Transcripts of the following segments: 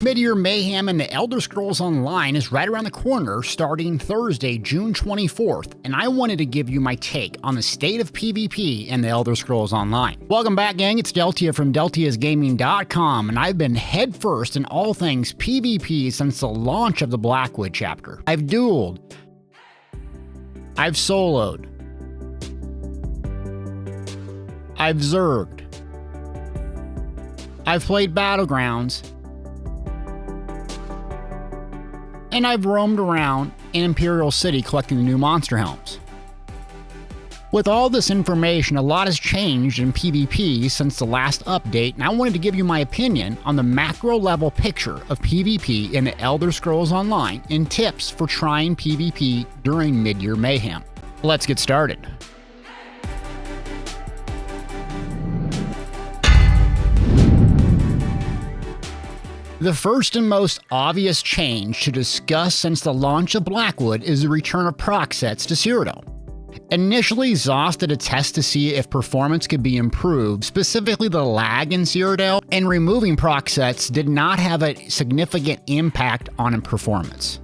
Midyear Mayhem and the Elder Scrolls Online is right around the corner starting Thursday, June 24th, and I wanted to give you my take on the state of PvP in the Elder Scrolls Online. Welcome back, gang. It's Deltia from Deltiasgaming.com, and I've been headfirst in all things PvP since the launch of the Blackwood chapter. I've dueled. I've soloed. I've zerged. I've played Battlegrounds. And I've roamed around in Imperial City collecting the new monster helms. With all this information, a lot has changed in PvP since the last update, and I wanted to give you my opinion on the macro level picture of PvP in the Elder Scrolls Online and tips for trying PvP during Midyear Mayhem. Let's get started. The first and most obvious change to discuss since the launch of Blackwood is the return of proc sets to Cyrodiil. Initially, ZOS did a test to see if performance could be improved, specifically the lag in Cyrodiil, and removing proc sets did not have a significant impact on performance.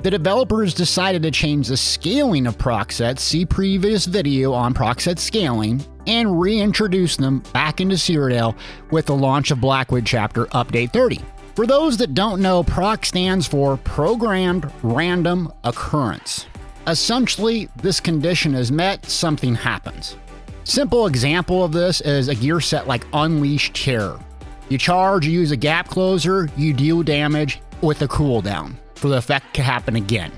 The developers decided to change the scaling of proc sets, see previous video on proc set scaling, and reintroduce them back into Cyrodiil with the launch of Blackwood Chapter Update 30. For those that don't know, proc stands for Programmed Random Occurrence. Essentially, this condition is met, something happens. Simple example of this is a gear set like Unleashed Terror. You charge, you use a gap closer, you deal damage with a cooldown for the effect to happen again.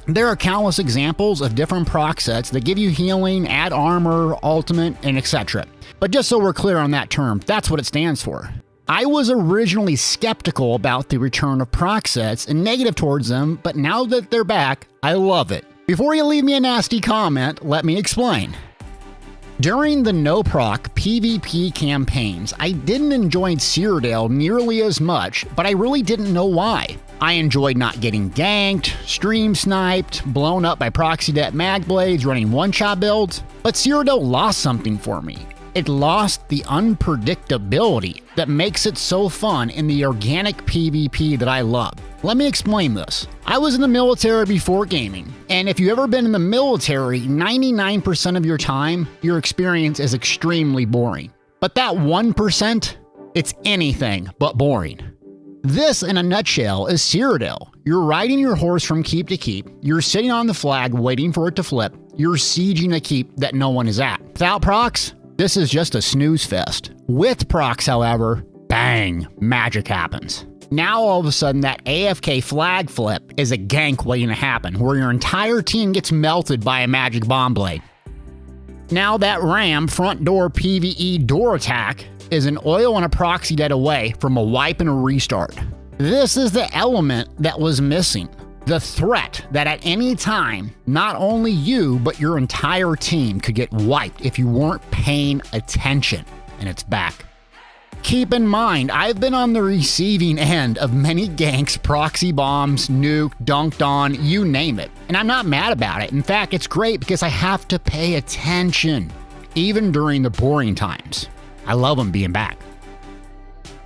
There are countless examples of different proc sets that give you healing, add armor, ultimate, and etc. But just so we're clear on that term, that's what it stands for. I was originally skeptical about the return of proc sets and negative towards them, but now that they're back, I love it. Before you leave me a nasty comment, let me explain. During the no-proc PvP campaigns, I didn't enjoy Cyrodiil nearly as much, but I really didn't know why. I enjoyed not getting ganked, stream sniped, blown up by proxy det mag blades running one-shot builds, but Cyrodiil lost something for me. It lost the unpredictability that makes it so fun in the organic PvP that I love. Let me explain this. I was in the military before gaming, and if you've ever been in the military, 99% of your time, your experience is extremely boring. But that 1%, it's anything but boring. This, in a nutshell, is Cyrodiil. You're riding your horse from keep to keep, you're sitting on the flag waiting for it to flip, you're sieging a keep that no one is at. Without procs, this is just a snooze fest. With procs, however, bang, magic happens. Now all of a sudden that AFK flag flip is a gank waiting to happen, where your entire team gets melted by a magic bomb blade. Now that ram front door PvE door attack is an oil and a proxy dead away from a wipe and a restart. This is the element that was missing. The threat that at any time, not only you, but your entire team could get wiped if you weren't paying attention, and it's back. Keep in mind, I've been on the receiving end of many ganks, proxy bombs, nuke, dunked on, you name it. And I'm not mad about it. In fact, it's great because I have to pay attention, even during the boring times. I love them being back.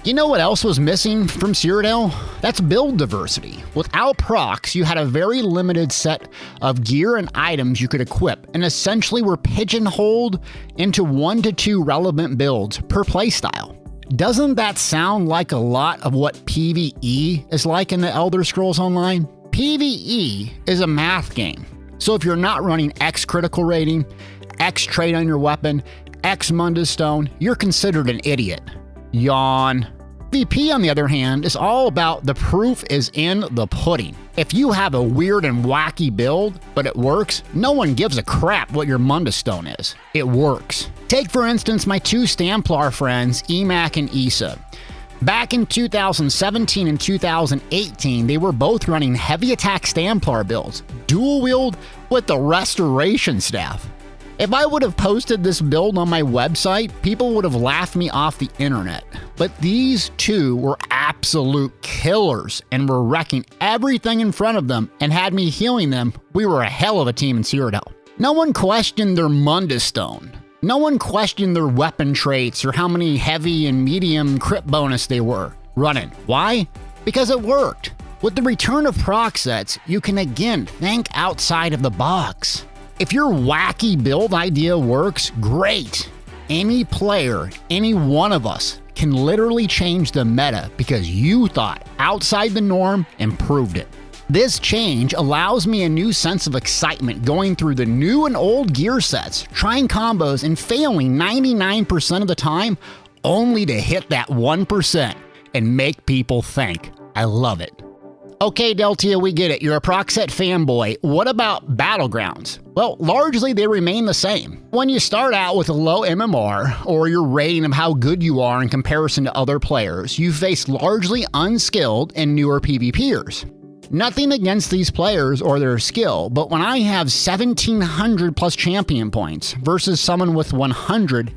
You know what else was missing from Cyrodiil? That's build diversity. Without procs, you had a very limited set of gear and items you could equip, and essentially were pigeonholed into 1 to 2 relevant builds per playstyle. Doesn't that sound like a lot of what PvE is like in the Elder Scrolls Online? PvE is a math game. So if you're not running X critical rating, X trait on your weapon, X Mundus Stone, you're considered an idiot. Yawn. PvP, on the other hand, is all about the proof is in the pudding. If you have a weird and wacky build, but it works, no one gives a crap what your Mundus Stone is. It works. Take, for instance, my 2 Stamplar friends, Emac and ESO. Back in 2017 and 2018, they were both running heavy attack Stamplar builds, dual wield with the restoration staff. If I would have posted this build on my website, people would have laughed me off the internet. But these two were absolute killers and were wrecking everything in front of them and had me healing them. We were a hell of a team in Cyrodiil. No one questioned their Mundus Stone. No one questioned their weapon traits or how many heavy and medium crit bonus they were. running. Why? Because it worked. With the return of proc sets, you can again think outside of the box. If your wacky build idea works, great. Any player, any one of us, can literally change the meta because you thought outside the norm and proved it. This change allows me a new sense of excitement going through the new and old gear sets, trying combos and failing 99% of the time, only to hit that 1% and make people think. I love it. Okay, Deltia, we get it. You're a proc set fanboy. What about Battlegrounds? Well, largely they remain the same. When you start out with a low MMR, or your rating of how good you are in comparison to other players, you face largely unskilled and newer PvPers. Nothing against these players or their skill, but when I have 1,700 plus champion points versus someone with 100,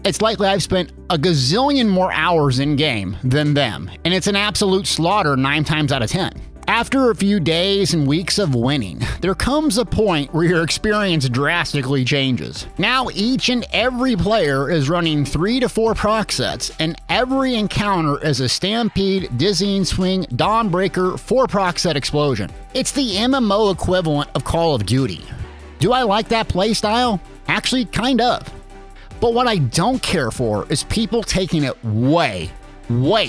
it's likely I've spent a gazillion more hours in game than them, and it's an absolute slaughter 9 times out of 10. After a few days and weeks of winning, there comes a point where your experience drastically changes. Now each and every player is running 3 to 4 proc sets, and every encounter is a stampede, dizzying swing, dawnbreaker, 4 proc set explosion. It's the MMO equivalent of Call of Duty. Do I like that playstyle? Actually, kind of. But what I don't care for is people taking it way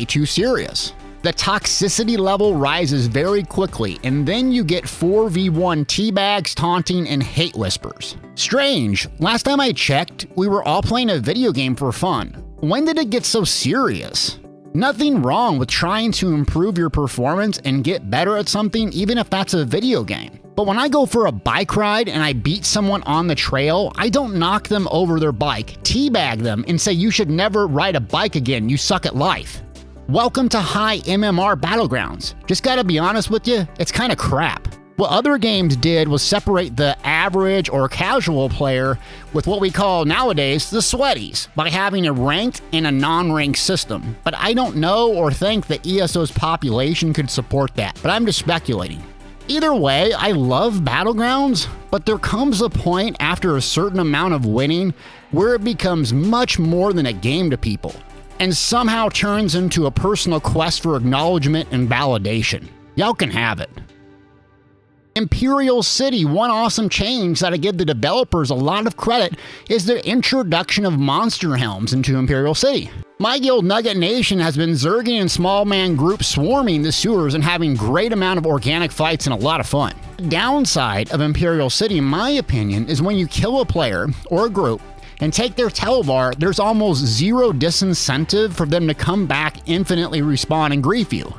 too serious. The toxicity level rises very quickly, and then you get 4v1 teabags, taunting, and hate whispers. Strange, last time I checked, we were all playing a video game for fun. When did it get so serious? Nothing wrong with trying to improve your performance and get better at something, even if that's a video game. But when I go for a bike ride and I beat someone on the trail, I don't knock them over their bike, teabag them, and say you should never ride a bike again, you suck at life. Welcome to high MMR Battlegrounds. Just gotta be honest with you, it's kinda crap. What other games did was separate the average or casual player with what we call nowadays the sweaties by having a ranked and a non-ranked system. But I don't know or think that ESO's population could support that, but I'm just speculating. Either way, I love Battlegrounds, but there comes a point after a certain amount of winning where it becomes much more than a game to people, and somehow turns into a personal quest for acknowledgement and validation. Y'all can have it. Imperial City, one awesome change that I give the developers a lot of credit is the introduction of monster helms into Imperial City. My guild Nugget Nation has been zerging in small man groups swarming the sewers and having great amount of organic fights and a lot of fun. The downside of Imperial City, in my opinion, is when you kill a player or a group and take their televar, there's almost zero disincentive for them to come back, infinitely respawn and grief you.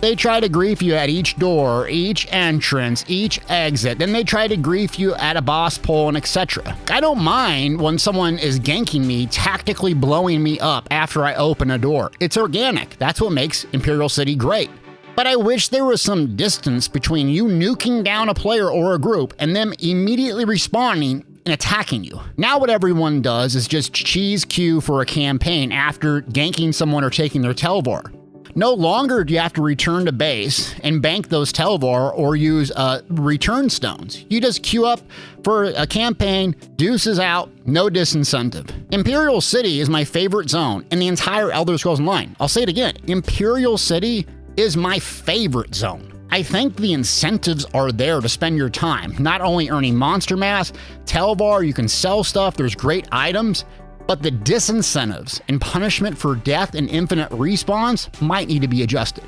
They try to grief you at each door, each entrance, each exit, then they try to grief you at a boss pole and etc. I don't mind when someone is ganking me, tactically blowing me up after I open a door. It's organic. That's what makes Imperial City great. But I wish there was some distance between you nuking down a player or a group and them immediately respawning and attacking you. Now what everyone does is just cheese queue for a campaign after ganking someone or taking their televar. No longer do you have to return to base and bank those televar or use return stones. You just queue up for a campaign, deuces out, no disincentive. Imperial City is my favorite zone in the entire Elder Scrolls Online. I'll say it again, Imperial City is my favorite zone. I think the incentives are there to spend your time, not only earning monster mass, televar, you can sell stuff, there's great items, but the disincentives and punishment for death and infinite respawns might need to be adjusted.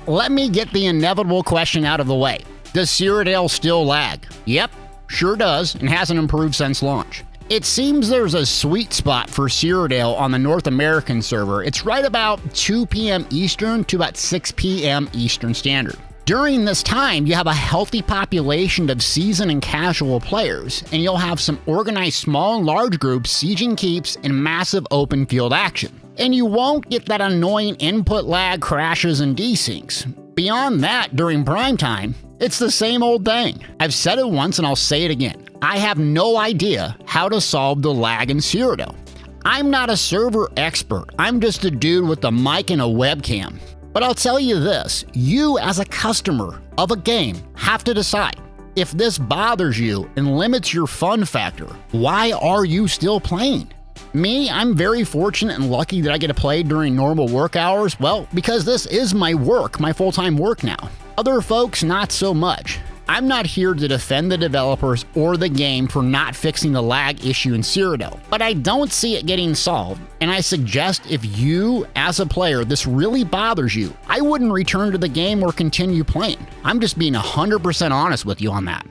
Let me get the inevitable question out of the way. Does Cyrodiil still lag? Yep, sure does, and hasn't improved since launch. It seems there's a sweet spot for Cyrodiil on the North American server. It's right about 2 p.m. Eastern to about 6 p.m. Eastern Standard. During this time, you have a healthy population of seasoned and casual players, and you'll have some organized small and large groups sieging keeps and massive open field action. And you won't get that annoying input lag, crashes, and desyncs. Beyond that, during prime time, it's the same old thing. I've said it once and I'll say it again. I have no idea how to solve the lag in Cyrodiil. I'm not a server expert. I'm just a dude with a mic and a webcam. But I'll tell you this, you as a customer of a game have to decide. If this bothers you and limits your fun factor, why are you still playing? Me, I'm very fortunate and lucky that I get to play during normal work hours, well, because this is my work, my full-time work now. Other folks, not so much. I'm not here to defend the developers or the game for not fixing the lag issue in Cyrodiil, but I don't see it getting solved, and I suggest if you, as a player, this really bothers you, I wouldn't return to the game or continue playing. I'm just being 100% honest with you on that.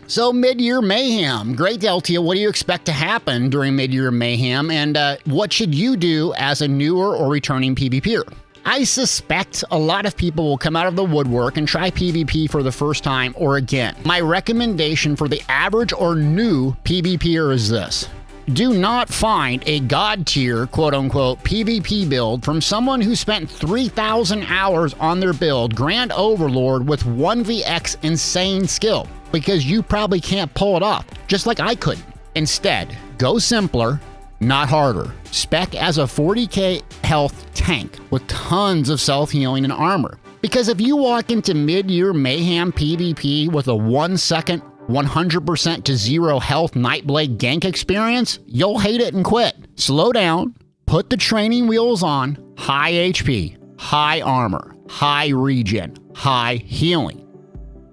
So, Midyear Mayhem. Great, Deltia. What do you expect to happen during Midyear Mayhem, and what should you do as a newer or returning PvPer? I suspect a lot of people will come out of the woodwork and try PvP for the first time or again. My recommendation for the average or new PvPer is this. Do not find a god tier, quote unquote, PvP build from someone who spent 3,000 hours on their build, Grand Overlord, with 1vx insane skill, because you probably can't pull it off, just like I couldn't. Instead, go simpler, not harder. Spec as a 40k health tank with tons of self-healing and armor. Because if you walk into Midyear Mayhem PvP with a 1 second, 100% to 0 health Nightblade gank experience, you'll hate it and quit. Slow down, put the training wheels on, high HP, high armor, high regen, high healing.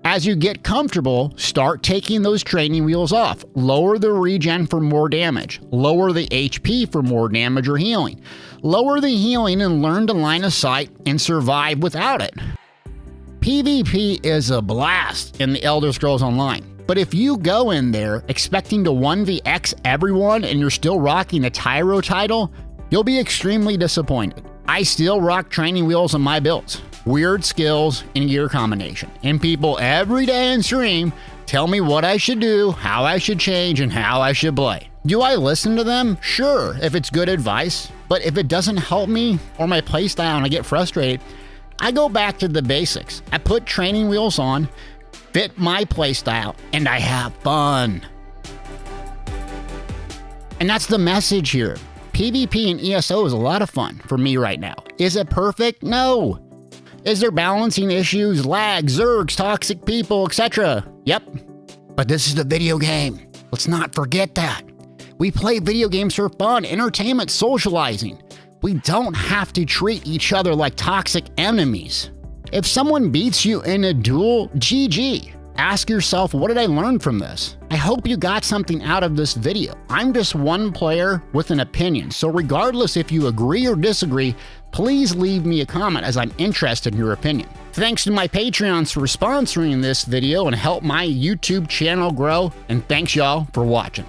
As you get comfortable, start taking those training wheels off. Lower the regen for more damage. Lower the HP for more damage or healing. Lower the healing and learn to line of sight and survive without it. PvP is a blast in the Elder Scrolls Online. But if you go in there expecting to 1vx everyone and you're still rocking the Tyro title, you'll be extremely disappointed. I still rock training wheels on my builds. Weird skills and gear combination. And people every day in stream tell me what I should do, how I should change, and how I should play. Do I listen to them? Sure, if it's good advice. But if it doesn't help me or my playstyle and I get frustrated, I go back to the basics. I put training wheels on, fit my playstyle, and I have fun. And that's the message here. PvP and ESO is a lot of fun for me right now. Is it perfect? No. Is there balancing issues, lag, zergs, toxic people, etc.? Yep. But this is the video game. Let's not forget that. We play video games for fun, entertainment, socializing. We don't have to treat each other like toxic enemies. If someone beats you in a duel, GG. Ask yourself, what did I learn from this? I hope you got something out of this video. I'm just one player with an opinion, so regardless if you agree or disagree, please leave me a comment as I'm interested in your opinion. Thanks to my Patreons for sponsoring this video and help my YouTube channel grow, and thanks y'all for watching.